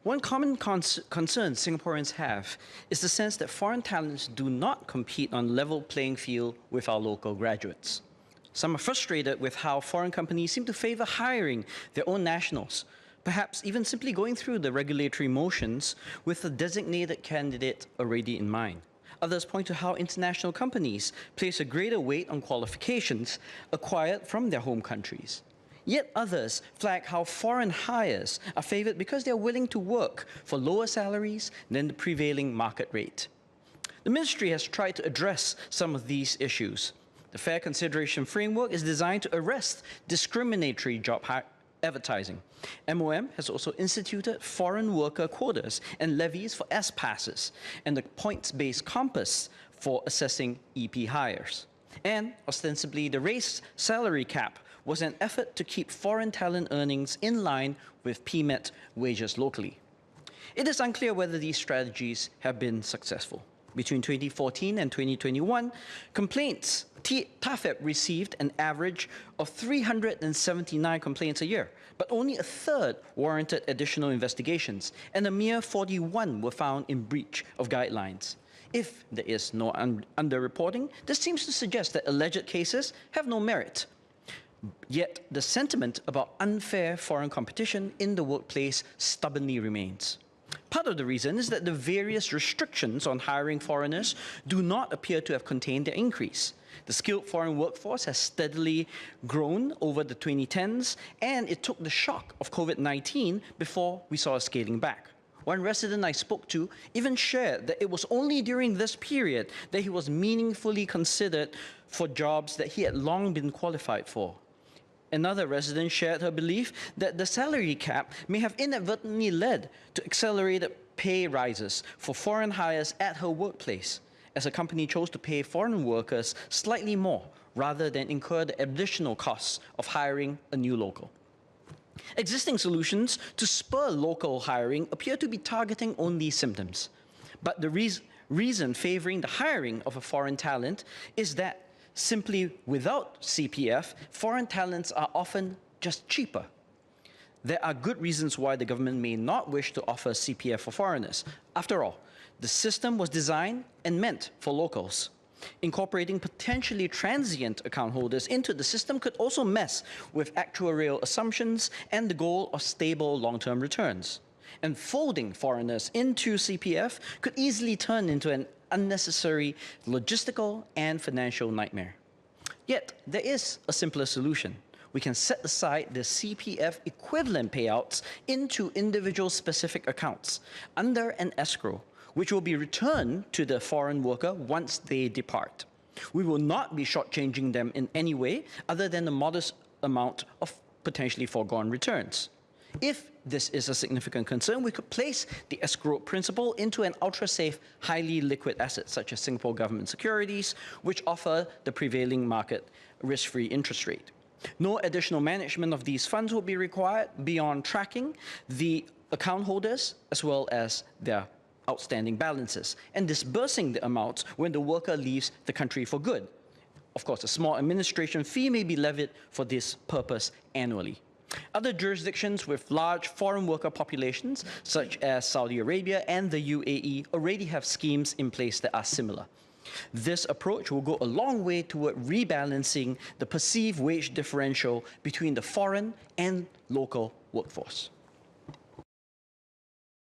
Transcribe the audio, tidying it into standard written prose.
One common concern Singaporeans have is the sense that foreign talents do not compete on level playing field with our local graduates. Some are frustrated with how foreign companies seem to favor hiring their own nationals, perhaps even simply going through the regulatory motions with a designated candidate already in mind. Others point to how international companies place a greater weight on qualifications acquired from their home countries. Yet others flag how foreign hires are favored because they are willing to work for lower salaries than the prevailing market rate. The ministry has tried to address some of these issues. The Fair Consideration Framework is designed to arrest discriminatory job advertising. MOM has also instituted foreign worker quotas and levies for S-passes and the points-based compass for assessing EP hires. And ostensibly, the raised salary cap was an effort to keep foreign talent earnings in line with PMET wages locally. It is unclear whether these strategies have been successful. Between 2014 and 2021, complaints TAFEP received an average of 379 complaints a year, but only a third warranted additional investigations, and a mere 41 were found in breach of guidelines. If there is no underreporting, this seems to suggest that alleged cases have no merit. Yet the sentiment about unfair foreign competition in the workplace stubbornly remains. Part of the reason is that the various restrictions on hiring foreigners do not appear to have contained their increase. The skilled foreign workforce has steadily grown over the 2010s, and it took the shock of COVID-19 before we saw a scaling back. One resident I spoke to even shared that it was only during this period that he was meaningfully considered for jobs that he had long been qualified for. Another resident shared her belief that the salary cap may have inadvertently led to accelerated pay rises for foreign hires at her workplace, as a company chose to pay foreign workers slightly more rather than incur the additional costs of hiring a new local. Existing solutions to spur local hiring appear to be targeting only symptoms. But the reason favoring the hiring of a foreign talent is that simply without CPF, foreign talents are often just cheaper. There are good reasons why the government may not wish to offer CPF for foreigners. After all, the system was designed and meant for locals. Incorporating potentially transient account holders into the system could also mess with actuarial assumptions and the goal of stable long-term returns. And folding foreigners into CPF could easily turn into an unnecessary logistical and financial nightmare. Yet, there is a simpler solution. We can set aside the CPF-equivalent payouts into individual specific accounts under an escrow, which will be returned to the foreign worker once they depart. We will not be shortchanging them in any way other than a modest amount of potentially foregone returns. If this is a significant concern, we could place the escrow principle into an ultra-safe, highly liquid asset, such as Singapore government securities, which offer the prevailing market risk-free interest rate. No additional management of these funds will be required beyond tracking the account holders as well as their outstanding balances and disbursing the amounts when the worker leaves the country for good. Of course, a small administration fee may be levied for this purpose annually. Other jurisdictions with large foreign worker populations, such as Saudi Arabia and the UAE, already have schemes in place that are similar. This approach will go a long way toward rebalancing the perceived wage differential between the foreign and local workforce.